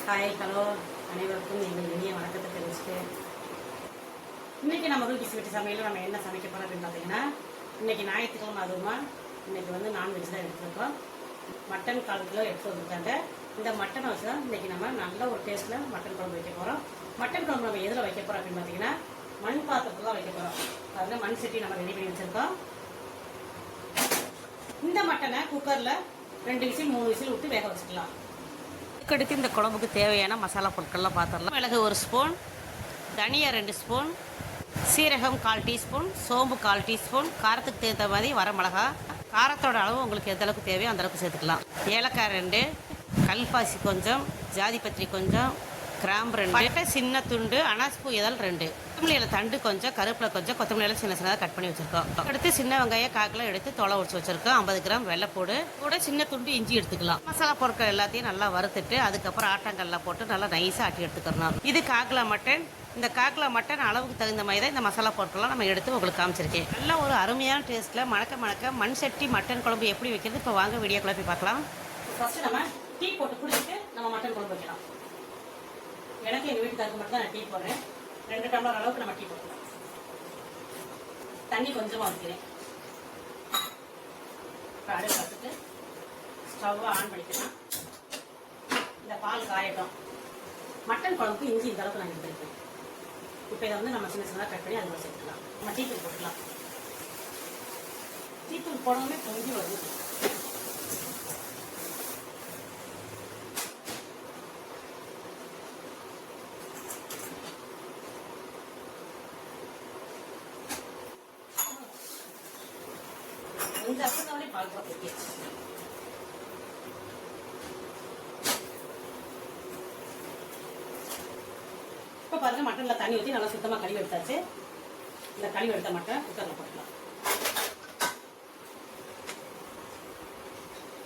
Hi hello அனைவருக்கும் எங்கள் இனிய வணக்கத்தை தெரிவிச்சுட்டு இன்றைக்கி நம்ம ரூபிஸ் வீட்டு சமையல் நம்ம என்ன சமைக்க போகிறோம் அப்படின்னு பார்த்தீங்கன்னா இன்றைக்கி ஞாயிற்றுக்கிழமை அதுவுமா இன்றைக்கி வந்து நான்வெஜ் தான் எடுத்துருக்கோம். மட்டன் 1/4 கிலோ எடுத்து வந்துருக்காங்க. இந்த மட்டனை வச்சு தான் இன்றைக்கி நம்ம நல்ல ஒரு டேஸ்ட்டில் மட்டன் குழம்பு வைக்க போகிறோம். மட்டன் குழம்பு நம்ம எதில் வைக்க போகிறோம் அப்படின்னு பார்த்தீங்கன்னா மண் பாத்திரத்தில் தான் வைக்க போகிறோம். அதில் மண் சட்டி நம்ம ரெடி பண்ணி வச்சுருக்கோம். இந்த மட்டனை குக்கரில் 2 விசில் 3 விசில் விட்டு வேக வச்சுக்கலாம். அதுக்கடுத்து இந்த குழம்புக்கு தேவையான மசாலா பொருட்கள்லாம் பார்த்துடலாம். மிளகு 1 ஸ்பூன், தனியா 2 ஸ்பூன், சீரகம் 1/4 டீஸ்பூன், சோம்பு 1/4 டீஸ்பூன், காரத்துக்கு தகுந்த மாதிரி வரமிளகா, காரத்தோட அளவு உங்களுக்கு எந்த அளவுக்கு தேவையோ அந்த அளவுக்கு சேர்த்துக்கலாம். ஏலக்காய் 2, கல்பாசி கொஞ்சம், ஜாதிபத்திரி கொஞ்சம், கிராம்பு 2, பட்டை சின்ன துண்டு, அனாஸ்பூ இதழ் 2, கொத்தமல்லி தண்டு கொஞ்சம், கருவேப்பிலை கொஞ்சம், கொத்தமல்லி சின்ன சின்னதாக கட் பண்ணி வச்சுருக்கோம். அடுத்து சின்ன வெங்காயம் 1/4 கிலோ எடுத்து தொலை உரிச்சு வச்சுருக்கோம். 50 கிராம் வெள்ளைப்பூடு கூட சின்ன துண்டு இஞ்சி எடுத்துக்கலாம். மசாலா பொருட்கள் எல்லாத்தையும் நல்லா வறுத்துட்டு அதுக்கப்புறம் ஆட்டாங்கல்ல போட்டு நல்லா நைஸாக ஆட்டி எடுத்துக்கிறோம். இது 1/4 கிலோ மட்டன். இந்த 1/4 கிலோ மட்டன் அளவுக்கு தகுந்த மாதிரி தான் இந்த மசாலா பொருட்கள்லாம் நம்ம எடுத்து உங்களுக்கு காமிச்சிருக்கேன். நல்ல ஒரு அருமையான டேஸ்ட்டில் மணக்க மண் சட்டி மட்டன் குழம்பு எப்படி வைக்கிறது இப்போ வாங்க வீடியோக்குள்ள போய் பார்க்கலாம். ஃபர்ஸ்ட் நம்ம டீ போட்டு குடிச்சிட்டு நம்ம மட்டன் குழம்பு வைக்கலாம். எனக்கு எங்கள் வீட்டுக்காருக்கு மட்டும் தான் நான் டீ போடுறேன். 2 டம்ளர் அளவுக்கு நம்ம டீ போட்டுக்கலாம். தண்ணி கொஞ்சமாக வைக்கிறேன். இப்போ அடுப்பு வச்சுட்டு ஸ்டவ்வை ஆன் பண்ணிக்கலாம். இந்த பால் காயட்டும். மட்டன் குழம்புக்கு இஞ்சி இந்த அளவுக்கு நான் எடுத்துருக்கேன். இப்போ இதை வந்து நம்ம சின்ன சின்னதாக கட் பண்ணி அதில் சேர்த்துக்கலாம். நம்ம டீத்தூள் போட்டுக்கலாம். டீத்தூள் போடணுமே பொங்கி வருது. இந்த அசனாலே பால் போட்டு இப்போ பாருங்க மட்டனில் தண்ணி ஊற்றி நல்லா சுத்தமாக கழுவி எடுத்தாச்சு. இந்த கழுவி எடுத்த மட்டன் குக்கரில் போட்டுக்கலாம்.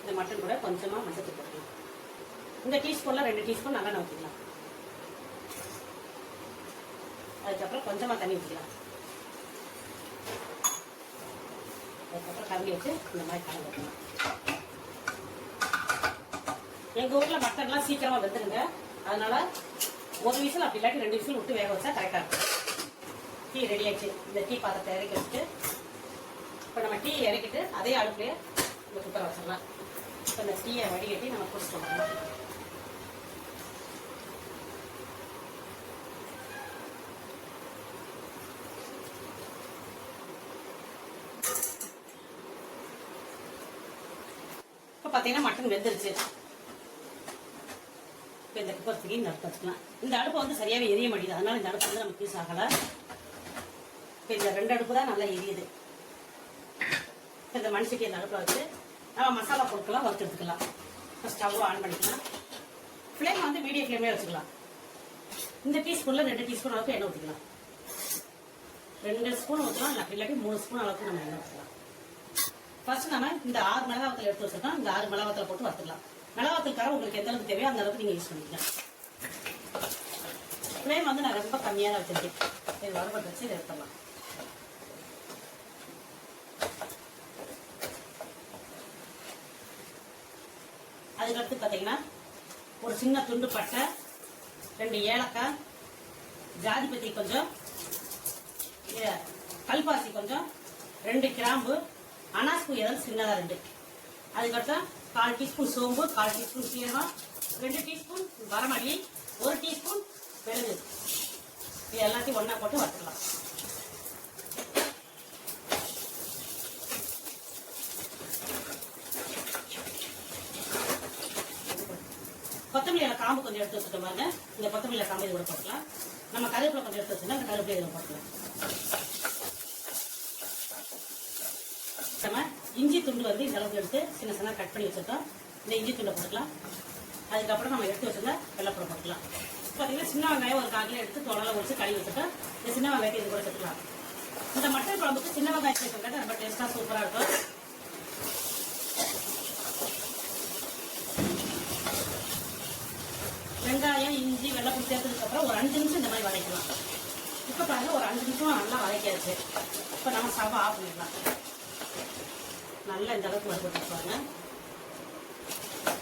இந்த மட்டன் கூட கொஞ்சமாக மஞ்சள் போட்டுக்கலாம். இந்த டீஸ்பூனில் 2 டீஸ்பூன் நல்லெண்ணெய் ஊற்றிக்கலாம். அதுக்கப்புறம் கொஞ்சமாக தண்ணி ஊற்றிக்கலாம். அதுக்கப்புறம் கரண்டி வச்சு இந்த மாதிரி கலந்து வைக்கலாம். எங்கள் ஊரில் மட்டன்லாம் சீக்கிரமாக வெந்துடுங்க. அதனால 1 விசில் அப்படி இல்லாட்டி 2 விசில் விட்டு வேக வச்சா கரெக்டாக இருக்கும். டீ ரெடி ஆயிடுச்சு. இந்த டீ பாத்திரத்தை இறக்கி வச்சுட்டு இப்போ நம்ம டீ இறக்கிட்டு அதே அடுப்புலேயே இந்த குக்கரை வச்சிடலாம். இப்போ இந்த டீயை வடிகட்டி நம்ம குடிச்சிட்டு வரலாம். இப்போ பார்த்தீங்கன்னா மட்டன் வெந்துருச்சு. இப்போ இந்த குக்கர் தூக்கி இந்த அடுப்பு வச்சுக்கலாம். இந்த அடுப்பை வந்து சரியாகவே எரிய மாட்டேங்குது. அதனால இந்த அடுப்பு வந்து நமக்கு யூஸ் ஆகலை. இப்போ இந்த 2 அடுப்பு தான் நல்லா எரியுது. இப்போ இந்த மண் சட்டி அந்த அடுப்பில் வச்சு நம்ம மசாலா பொருட்கள்லாம் வறுத்து எடுத்துக்கலாம். இப்போ ஸ்டவ் ஆன் பண்ணிக்கலாம். ஃப்ளேம் வந்து மீடியம் ஃப்ளேம்லேயே வச்சுக்கலாம். இந்த டீஸ்பூனில் 2 டீஸ்பூன் அளவுக்கு எண்ணெய் ஊற்றிக்கலாம். 2 ஸ்பூன் ஊற்றலாம். இல்லாட்டி 3 ஸ்பூன் அளவுக்கு நம்ம எண்ணெய் ஊற்றலாம். ஃபர்ஸ்ட் நம்ம இந்த 6 மிளகாவத்தில் எடுத்து வச்சிருக்கோம். இந்த 6 மிளகாவத்தில் போட்டு வறுத்துக்கலாம். மிளகாத்தூள் காரம் உங்களுக்கு எந்த அளவுக்கு தேவையோ அந்த அளவுக்கு நீங்கள் யூஸ் பண்ணிக்கலாம். ஃப்ளேம் வந்து நான் ரொம்ப கம்மியாக தான் வச்சிருக்கேன். இது வறுபட்டு வச்சு இதை எடுத்துடலாம். அதுக்கடுத்து பார்த்தீங்கன்னா ஒரு சின்ன துண்டு பட்டை, 2 ஏலக்காய், ஜாதிபத்திரி கொஞ்சம், கல்பாசி கொஞ்சம், 2 கிராம்பு, அனாஸ்பூ இதழ் சின்னதாக 2. அதுக்கடுத்து 1/4 டீஸ்பூன் சோம்பு, 1/4 டீஸ்பூன் சீரகம், 2 டீஸ்பூன் வரமல்லி, 1 டீஸ்பூன் மிளகு. இது எல்லாத்தையும் ஒன்றா போட்டு வறுத்துக்கலாம். கொத்தமல்லியில காம்பு கொஞ்சம் எடுத்து வச்சுட்டு பாருங்க. இந்த கொத்தமல்லியில காம்பு இதோட போட்டுக்கலாம். நம்ம கருவேப்பிலை கொஞ்சம் எடுத்து வச்சுன்னா அந்த கருவேப்பிலை இதில் போட்டுக்கலாம். நம்ம இஞ்சி துண்டு வந்து இந்த அளவுக்கு எடுத்து சின்ன சின்ன கட் பண்ணி வச்சுருக்கோம். இந்த இஞ்சி துண்டை போட்டுக்கலாம். அதுக்கப்புறம் நம்ம எடுத்து வச்சுருந்தா வெள்ளைப்பூடை போட்டுக்கலாம். பார்த்தீங்கன்னா சின்ன வெங்காயம் ஒரு 1/4 கிலோ எடுத்து தொலை வச்சு கழுவி வச்சுட்டோம். இந்த சின்ன வெங்காயத்தை இது கூட சேர்த்துக்கலாம். இந்த மட்டன் குழம்புக்கு சின்ன வெங்காயம் சேர்த்துக்கிறது ரொம்ப டேஸ்ட்டாக சூப்பராக இருக்கும். வெங்காயம் இஞ்சி வெள்ளைப்பூடி சேர்த்ததுக்கப்புறம் ஒரு 5 நிமிஷம் இந்த மாதிரி வதக்கலாம். இப்போ பாருங்க ஒரு 5 நிமிஷம் நல்லா வதக்கியாச்சு. இப்போ நம்ம ஸ்டவ் ஆஃப் பண்ணிடலாம். நல்லா இந்த அளவுக்கு வறுபட்டு பாருங்க.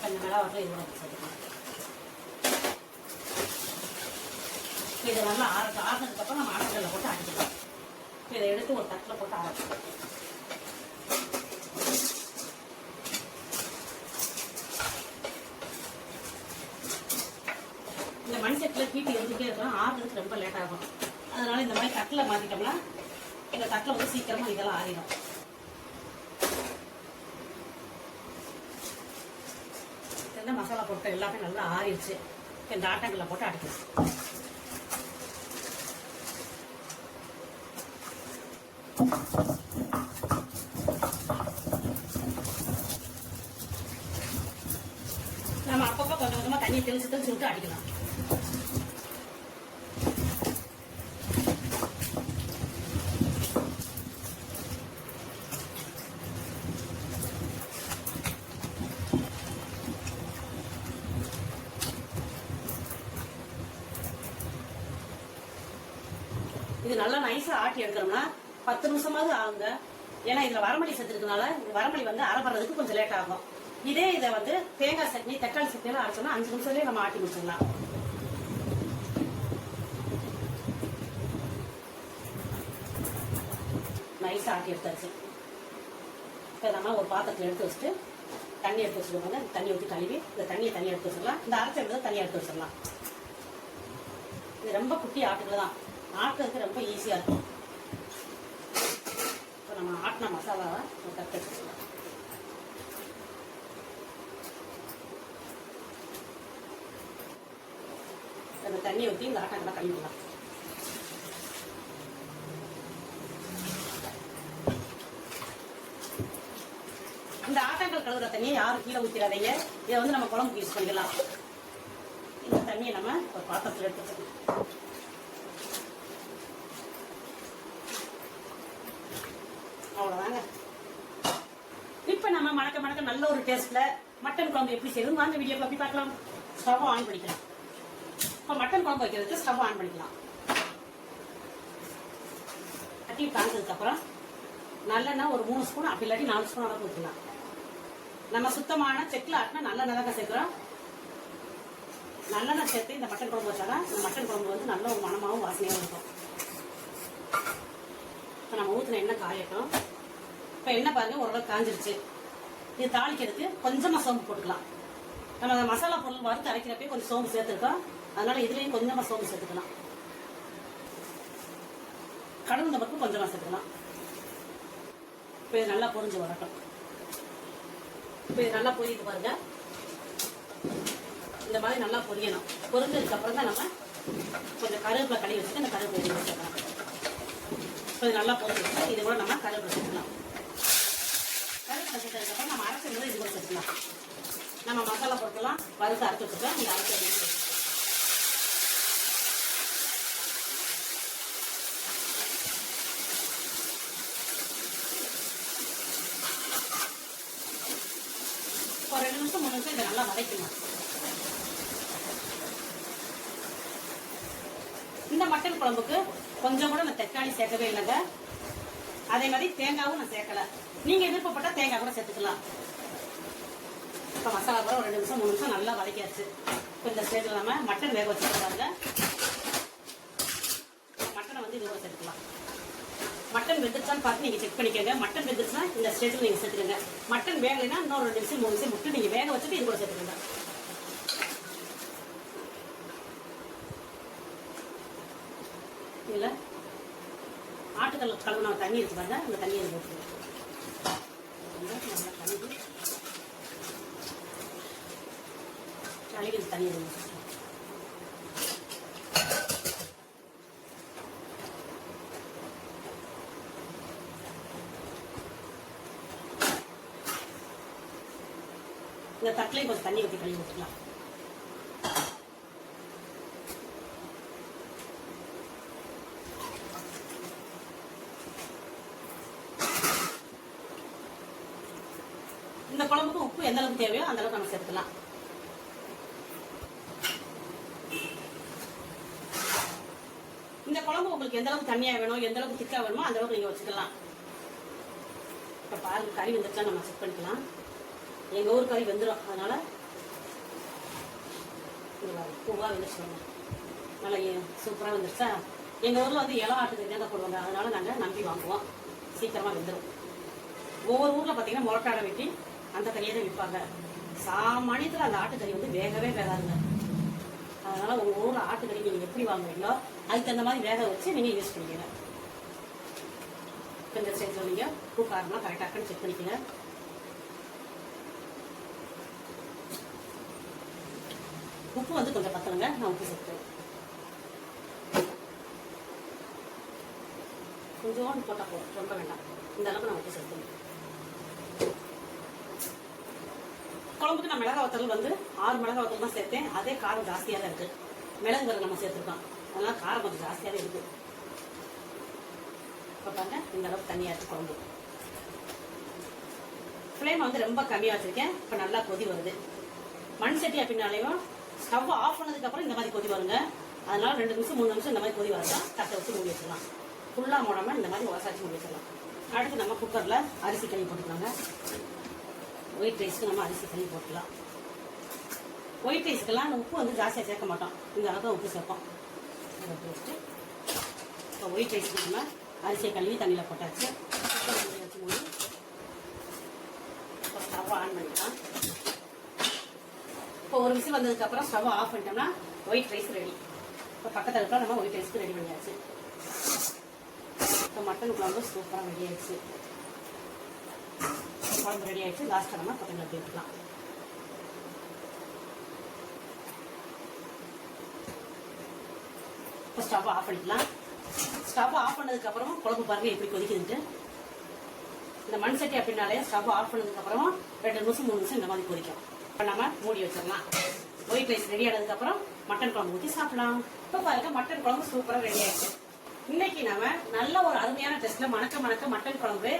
கொஞ்சம் மிளகாய் இது கூட சேர்த்துக்கலாம். இதை நல்லா ஆறுனதுக்கப்புறம் நம்ம ஆட்டுக்கல்ல போட்டு ஆட்டிக்கலாம். இதை எடுத்து ஒரு தட்டில் போட்டு ஆரம்பிக்கலாம். இந்த மண் சட்டில் கீட்டி இருந்துகிட்டே இருக்கலாம், ஆறுறதுக்கு ரொம்ப லேட் ஆகும். அதனால இந்த மாதிரி தட்டில் மாற்றிட்டோம்னா இந்த தட்டில் வந்து சீக்கிரமாக இதெல்லாம் ஆறிடும். மசாலா போட்டு எல்லாமே நல்லா ஆறிடுச்சு. இந்த ஆட்டங்கள்ல போட்டு அடிக்கலாம். நம்ம அப்பப்போ கொஞ்சம் கொஞ்சமா தண்ணியை தெளிச்சு விட்டு அடிக்கலாம். இது நல்லா நைஸா ஆட்டி எடுக்கிறோம்னா 10 நிமிஷமாவது ஆகுங்க. ஏன்னா இதுல வரமல்லி சேர்த்துருக்கனால வரமல்லி வந்து அரைப்படுறதுக்கு கொஞ்சம் லேட் ஆகும். இதே இதை வந்து தேங்காய் சட்னி தக்காளி சட்னி எல்லாம் அரைச்சோம்னா 5 நிமிஷத்துலயே நம்ம ஆட்டி முடிச்சிடலாம். நைஸா ஆட்டி எடுத்தாச்சு. இப்போ நம்ம ஒரு பாத்திரத்தில் எடுத்து வச்சுட்டு தண்ணி எடுத்து வச்சுருவாங்க. தண்ணி ஊற்றி கழுவி இந்த தண்ணியை தனியாக எடுத்து வச்சிடலாம். இந்த அரைச்ச எடுத்து தனியாக எடுத்து வச்சிடலாம். இது ரொம்ப குட்டி ஆட்டுகள் தான், ஆட்டுறதுக்கு ரொம்ப ஈஸியாக இருக்கும். இப்போ நம்ம ஆட்டின மசாலாவை ஒரு தட்டு வச்சுக்கலாம். அந்த தண்ணியை ஊற்றி இந்த ஆட்டங்களை கழுவிடலாம். இந்த ஆட்டங்கள் கழுவுற தண்ணியை யாரும் கீழே ஊற்றிடாதீங்க. இதை வந்து நம்ம குழம்புக்கு யூஸ் பண்ணிக்கலாம். இந்த தண்ணியை நம்ம ஒரு பாத்திரத்தில் எடுத்து வச்சுக்கலாம். அவ்வளோதாங்க. இப்போ நம்ம மணக்க மணக்க நல்ல ஒரு டேஸ்ட்ல மட்டன் குழம்பு எப்படி செய்யணும் வாங்க வீடியோ எப்படி பார்க்கலாம். ஸ்டவ் ஆன் பண்ணிக்கலாம். இப்போ மட்டன் குழம்பு வைக்கிறதுக்கு ஸ்டவ் ஆன் பண்ணிக்கலாம். கட்டி காய்ச்சதுக்கு அப்புறம் நல்லெண்ணெய் ஒரு 3 ஸ்பூன் அப்படி இல்லாட்டி 4 ஸ்பூன் அளவுக்கு ஊற்றலாம். நம்ம சுத்தமான செக்கில் ஆட்டினா நல்லெண்ணெய் தான் சேர்க்குறோம். நல்லெண்ணெய் சேர்த்து இந்த மட்டன் குழம்பு வச்சாதான் இந்த மட்டன் குழம்பு வந்து நல்ல ஒரு மணமாகவும் வாசனையாகவும் இருக்கும். இப்போ நம்ம ஊற்றின எண்ணெய் காயட்டும். இப்போ எண்ணெய் பாருங்க ஓரளவுக்கு காஞ்சிருச்சு. இது தாளிக்கிறதுக்கு கொஞ்சமாக சோம்பு போட்டுக்கலாம். நம்ம மசாலா பொருள் வறுத்து அரைக்கிறப்பே கொஞ்சம் சோம்பு சேர்த்துருக்கோம். அதனால இதுலேயும் கொஞ்சமாக சோம்பு சேர்த்துக்கலாம். கடுகு நமக்கு கொஞ்சமாக சேர்த்துக்கலாம். இப்போ இது நல்லா பொரிஞ்சு வரட்டும். இப்போ இது நல்லா பொரியுது பாருங்க. இந்த மாதிரி நல்லா பொரியணும். பொரிஞ்சதுக்கு அப்புறம் தான் நம்ம கொஞ்சம் கருவேப்பிலை கழுவி வச்சுட்டு இந்த கருவேப்பிலை வச்சுக்கலாம். இப்போ இது நல்லா பொரிஞ்சிச்சு. இது கூட நம்ம கருவேப்பிலை சேர்த்துக்கலாம். கருவேப்பிலை சேர்த்ததுக்கப்புறம் நம்ம அரைச்சது இது கூட சேர்த்துக்கலாம். நம்ம மசாலா பொருட்கள்லாம் வறுத்து அரைச்சி வச்சுக்கலாம். இந்த அரைச்சி ஒரு 2 நிமிஷம் 3 நிமிஷம் இதை நல்லா வதக்கணும். இந்த மட்டன் குழம்புக்கு கொஞ்சம் கூட நான் தக்காளி சேர்க்கவே இல்லைங்க. அதே மாதிரி தேங்காவும் நான் சேர்க்கல. நீங்க விருப்பப்பட்டா தேங்காய் கூட சேர்த்துக்கலாம். இப்போ மசாலா கூட ஒரு 2 நிமிஷம் 3 நிமிஷம் நல்லா வதக்கியாச்சு. இப்போ இந்த ஸ்டேஜில் நம்ம மட்டன் வேக வச்சுருக்காங்க. மட்டனை வந்து இது கூட சேர்த்துக்கலாம். மட்டன் வெந்துருச்சான்னு பார்த்து நீங்கள் செக் பண்ணிக்கோங்க. மட்டன் வெந்துருச்சுன்னா இந்த ஸ்டேஜில் நீங்கள் சேர்த்துக்கோங்க. மட்டன் வேகலைன்னா இன்னொரு 2 நிமிஷம் 3 நிமிஷம் விட்டு நீங்கள் வேக வச்சுட்டு இது கூட சேர்த்துக்கோங்க. இதில் ஆட்டுக்கல் கழுவுன தண்ணி இருக்கு பாருங்க. இந்த தண்ணியை போட்டுருங்க. கழுவி இந்த தண்ணியை இந்த தட்டிலையும் கொஞ்சம் தண்ணி ஊற்றி கழுவி ஊற்றலாம். இந்த குழம்புக்கு உப்பு எந்த அளவுக்கு தேவையோ அந்த அளவுக்கு நம்ம சேர்த்துக்கலாம். இந்த குழம்பு உங்களுக்கு எந்த அளவுக்கு தண்ணியா வேணும் எந்த அளவுக்கு திக்கா வேணுமோ அந்த அளவுக்கு நீங்க வச்சுக்கலாம். இப்ப பாருங்க கறி வந்துருச்சா நம்ம செக் பண்ணிக்கலாம். எங்க ஊர் கறி வெந்துடும். அதனால பூவா வெந்துச்சு. நல்லா சூப்பராக வந்துருச்சா. எங்கள் ஊரில் வந்து இளம் ஆட்டுக்கறி தான் போடுவாங்க, அதனால நாங்கள் நம்பி வாங்குவோம், சீக்கிரமாக வெந்துடும். ஒவ்வொரு ஊரில் பார்த்தீங்கன்னா முரட்டாடை வெட்டி அந்த கறியை தான் விற்பாங்க. சாமானியத்தில் அந்த ஆட்டுக்கறி வந்து வேகவே வேகாதுங்க. அதனால் உங்கள் ஊரில் ஆட்டுக்கறி நீங்கள் எப்படி வாங்குவீங்களோ அதுக்கு தகுந்த மாதிரி வேக வச்சு நீங்கள் யூஸ் பண்ணிக்கங்க. இந்த ஸ்டேஜில் நீங்கள் உப்பு காரமாக கரெக்டாக செக் பண்ணிக்கங்க. உப்பு வந்து கொஞ்சம் பத்தலைங்க, நான் உப்பு சேர்த்துறேன். கொஞ்சோண்டு போட்டால் போதும், ரொம்ப வேண்டாம். இந்த அளவுக்கு நான் உப்பு சேர்த்துறேன். குழம்புக்கு நான் மிளகா வத்தல் வந்து 6 மிளகா வத்தல் தான் சேர்த்தேன். அதே காரம் ஜாஸ்தியாக தான் இருக்குது. மிளகு வரை நம்ம சேர்த்துருக்கோம், அதனால காரம் கொஞ்சம் ஜாஸ்தியாகவே இருக்குது. இப்போ பாருங்க, இந்த அளவுக்கு தண்ணியாக இருக்குது குழம்பு. ஃப்ளேம் வந்து ரொம்ப கம்மியாக வச்சுருக்கேன். இப்போ நல்லா கொதி வருது. மண் சட்டி அப்படின்னாலேயும் ஸ்டவ் ஆஃப் பண்ணதுக்கப்புறம் இந்த மாதிரி கொதி வருங்க. அதனால 2 நிமிஷம் 3 நிமிஷம் இந்த மாதிரி கொதி வரலாம். தட்டை வச்சு மூடி வச்சிடலாம். ஃபுல்லாக மூடாமல் இந்த மாதிரி உரசாச்சு மூடி வச்சிடலாம். அடுத்து நம்ம குக்கரில் அரிசி கழுவி போட்டுக்கலாங்க. ஒயிட் ரைஸ்க்கு நம்ம அரிசி கழுவி போட்டுக்கலாம். ஒயிட் ரைஸ்க்கெல்லாம் உப்பு வந்து ஜாஸ்தியாக சேர்க்க மாட்டோம், இந்த அளவுக்கு உப்பு சேர்ப்போம். டேஸ்ட்டு. இப்போ ஒயிட் ரைஸ்க்கு நம்ம அரிசியை கழுவி தண்ணியில் போட்டாச்சு. குக்கர் வச்சு மூடி இப்போ ஸ்டவ் ஆன் பண்ணிக்கலாம். இப்போ ஒரு விசில் வந்ததுக்கப்புறம் ஸ்டவ் ஆஃப் பண்ணிட்டோம்னா ஒயிட் ரைஸ் ரெடி. இப்போ பக்கத்தில் இருக்கிற நம்ம ஒயிட் ரைஸ்க்கு ரெடி பண்ணியாச்சு. இப்போ மட்டன் குழம்பு சூப்பராக ரெடி ஆயிடுச்சு. குழம்பு ரெடி ஆயிடுச்சு. லாஸ்ட்டாக நம்ம கொத்தமல்லி எடுத்துக்கலாம். இப்போ ஸ்டவ் ஆஃப் பண்ணிக்கலாம். ஸ்டவ் ஆஃப் பண்ணதுக்கப்புறம் குழம்பு பாருங்க எப்படி கொதிக்குதுன்ட்டு. இந்த மண் சட்டி அப்படின்னாலே ஸ்டவ் ஆஃப் பண்ணதுக்கப்புறம் 2 நிமிஷம் 3 நிமிஷம் இந்த மாதிரி கொதிக்கும். இப்போ நம்ம மூடி வச்சிடலாம். ஒயிட் ரைஸ் ரெடி ஆனதுக்கப்புறம் மட்டன் குழம்பு ஊற்றி சாப்பிடலாம். இப்போ பாருங்க மட்டன் குழம்பு சூப்பராக ரெடி ஆயிடுச்சு. இன்னைக்கு நம்ம நல்ல ஒரு அருமையான டேஸ்ட்ல மணக்க மட்டன் குழம்பு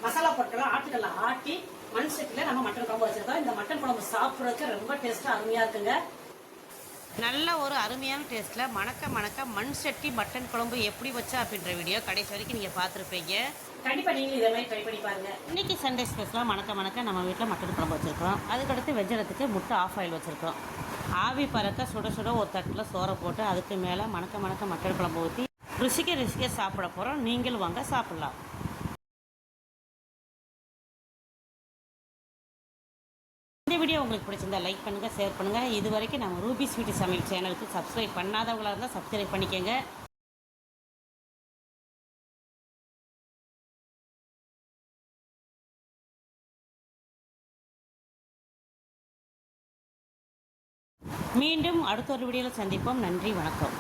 மசாலா பொருட்கள் ஆட்டுக்கல்ல ஆட்டி மண் சட்டில நம்ம மட்டன் குழம்பு வச்சிருக்கோம். இந்த மட்டன் குழம்பு சாப்பிட்றதுக்கு ரொம்ப டேஸ்டா அருமையா இருக்குங்க. நல்ல ஒரு அருமையான டேஸ்ட்டில் மணக்க மண் சட்டி மட்டன் குழம்பு எப்படி வச்சா அப்படின்ற வீடியோ கடைசி வரைக்கும் நீங்கள் பார்த்துருப்பீங்க. கண்டிப்பாக நீங்களும் இதே மாதிரி ட்ரை பண்ணி பாருங்கள். இன்றைக்கி சண்டே ஸ்பெஷலாக மணக்க நம்ம வீட்டில் மட்டன் குழம்பு வச்சுருக்கோம். அதுக்கடுத்து வெஜ்ஜலத்துக்கு முட்டை ஆஃப் ஆயில் வச்சுருக்கோம். ஆவி பறக்க சுட ஒரு தட்டில் சோறை போட்டு அதுக்கு மேலே மணக்க மட்டன் குழம்பு ஊற்றி ருசிக்க சாப்பிட போகிறோம். நீங்களும் வாங்க சாப்பிட்லாம். இந்த வீடியோ உங்களுக்கு பிடிச்சிருந்தா லைக் பண்ணுங்கள், ஷேர் பண்ணுங்கள். இது வரைக்கும் நம்ம ரூபி ஸ்வீட்டி சமையல் சேனலுக்கு சப்ஸ்கிரைப் பண்ணாதவங்களாக இருந்தால் சப்ஸ்கிரைப் பண்ணிக்கோங்க. மீண்டும் அடுத்த ஒரு வீடியோவில் சந்திப்போம். நன்றி, வணக்கம்.